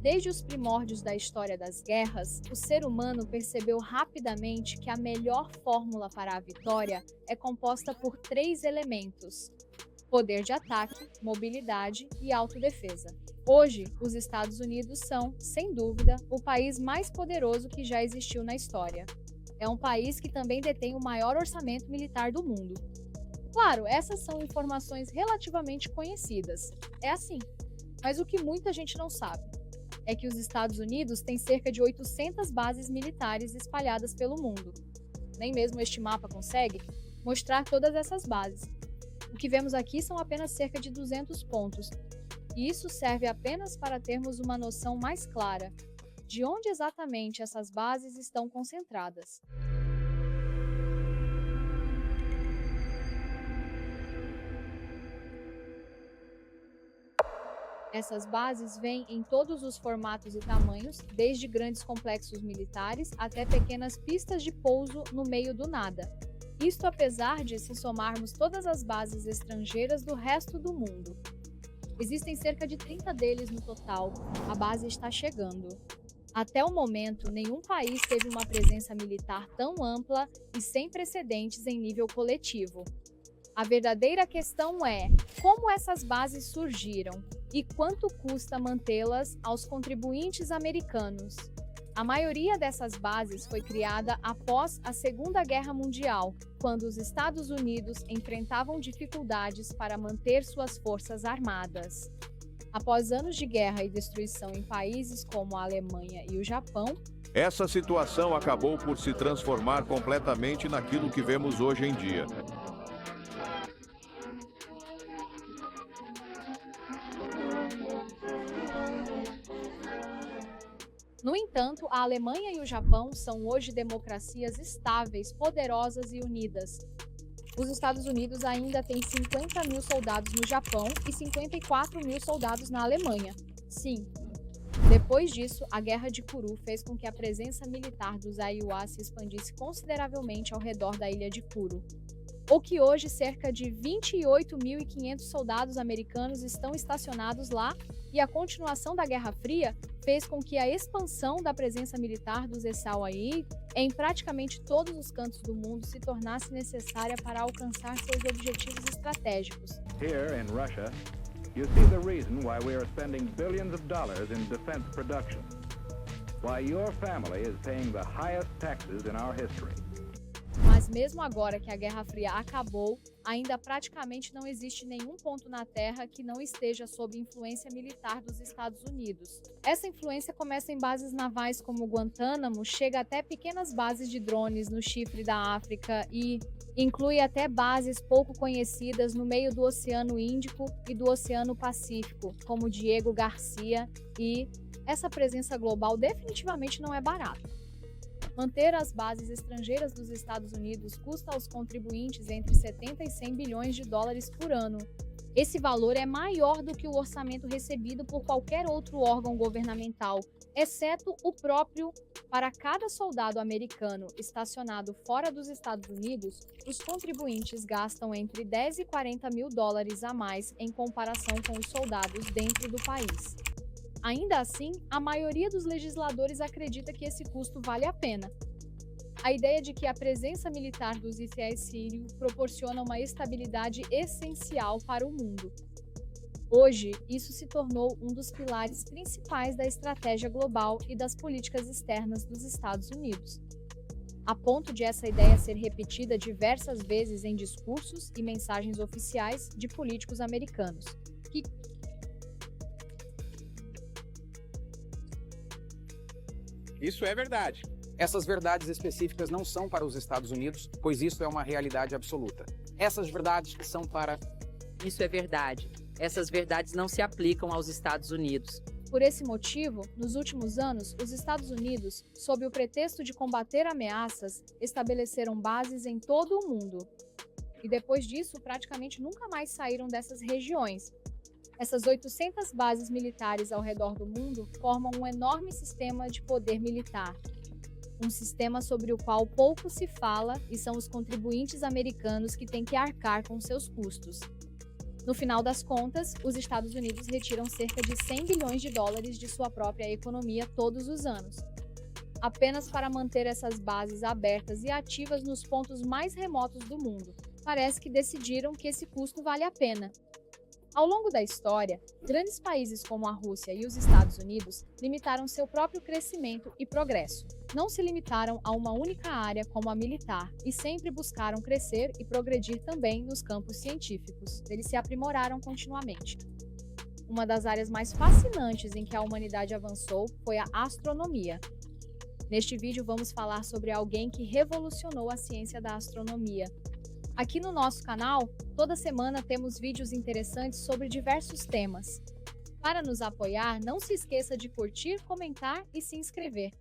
Desde os primórdios da história das guerras, o ser humano percebeu rapidamente que a melhor fórmula para a vitória é composta por três elementos: poder de ataque, mobilidade e autodefesa. Hoje, os Estados Unidos são, sem dúvida, o país mais poderoso que já existiu na história. É um país que também detém o maior orçamento militar do mundo. Claro, essas são informações relativamente conhecidas. É assim. Mas o que muita gente não sabe é que os Estados Unidos têm cerca de 800 bases militares espalhadas pelo mundo. Nem mesmo este mapa consegue mostrar todas essas bases. O que vemos aqui são apenas cerca de 200 pontos, e isso serve apenas para termos uma noção mais clara de onde exatamente essas bases estão concentradas. Essas bases vêm em todos os formatos e tamanhos, desde grandes complexos militares até pequenas pistas de pouso no meio do nada. Isto apesar de, se somarmos todas as bases estrangeiras do resto do mundo. Existem cerca de 30 deles no total. A base está chegando. Até o momento, nenhum país teve uma presença militar tão ampla e sem precedentes em nível coletivo. A verdadeira questão é: como essas bases surgiram e quanto custa mantê-las aos contribuintes americanos? A maioria dessas bases foi criada após a Segunda Guerra Mundial, quando os Estados Unidos enfrentavam dificuldades para manter suas forças armadas. Após anos de guerra e destruição em países como a Alemanha e o Japão, Essa situação acabou por se transformar completamente naquilo que vemos hoje em dia. no entanto, a Alemanha e o Japão são hoje democracias estáveis, poderosas e unidas. Os Estados Unidos ainda têm 50 mil soldados no Japão e 54 mil soldados na Alemanha. Sim. Depois disso, a Guerra de Kuru fez com que a presença militar dos Aiwa se expandisse consideravelmente ao redor da ilha de Kuru. O que hoje cerca de 28.500 soldados americanos estão estacionados lá, e a continuação da Guerra Fria fez com que a expansão da presença militar dos ESAU-AI em praticamente todos os cantos do mundo se tornasse necessária para alcançar seus objetivos estratégicos. Here in Russia, you see the reason why we are spending billions of dollars in defense production. Why your family is paying the highest taxes in our history. Mas mesmo agora que a Guerra Fria acabou, ainda praticamente não existe nenhum ponto na Terra que não esteja sob influência militar dos Estados Unidos. Essa influência começa em bases navais como Guantánamo, chega até pequenas bases de drones no chifre da África e inclui até bases pouco conhecidas no meio do Oceano Índico e do Oceano Pacífico, como Diego Garcia, e essa presença global definitivamente não é barata. Manter as bases estrangeiras dos Estados Unidos custa aos contribuintes entre 70 e 100 bilhões de dólares por ano. Esse valor é maior do que o orçamento recebido por qualquer outro órgão governamental, exceto o próprio. Para cada soldado americano estacionado fora dos Estados Unidos, os contribuintes gastam entre 10 e 40 mil dólares a mais em comparação com os soldados dentro do país. Ainda assim, a maioria dos legisladores acredita que esse custo vale a pena. A ideia de que a presença militar dos ICS-SÍRIO proporciona uma estabilidade essencial para o mundo. Hoje, isso se tornou um dos pilares principais da estratégia global e das políticas externas dos Estados Unidos, a ponto de essa ideia ser repetida diversas vezes em discursos e mensagens oficiais de políticos americanos, que Isso é verdade. Essas verdades específicas não são para os Estados Unidos, pois isso é uma realidade absoluta. Essas verdades são para... Isso é verdade. Essas verdades não se aplicam aos Estados Unidos. Por esse motivo, nos últimos anos, os Estados Unidos, sob o pretexto de combater ameaças, estabeleceram bases em todo o mundo. E depois disso, praticamente nunca mais saíram dessas regiões. Essas 800 bases militares ao redor do mundo formam um enorme sistema de poder militar. Um sistema sobre o qual pouco se fala e são os contribuintes americanos que têm que arcar com seus custos. No final das contas, os Estados Unidos retiram cerca de 100 bilhões de dólares de sua própria economia todos os anos, apenas para manter essas bases abertas e ativas nos pontos mais remotos do mundo. Parece que decidiram que esse custo vale a pena. Ao longo da história, grandes países como a Rússia e os Estados Unidos limitaram seu próprio crescimento e progresso. Não se limitaram a uma única área como a militar e sempre buscaram crescer e progredir também nos campos científicos. Eles se aprimoraram continuamente. Uma das áreas mais fascinantes em que a humanidade avançou foi a astronomia. Neste vídeo vamos falar sobre alguém que revolucionou a ciência da astronomia. Aqui no nosso canal, toda semana temos vídeos interessantes sobre diversos temas. Para nos apoiar, não se esqueça de curtir, comentar e se inscrever.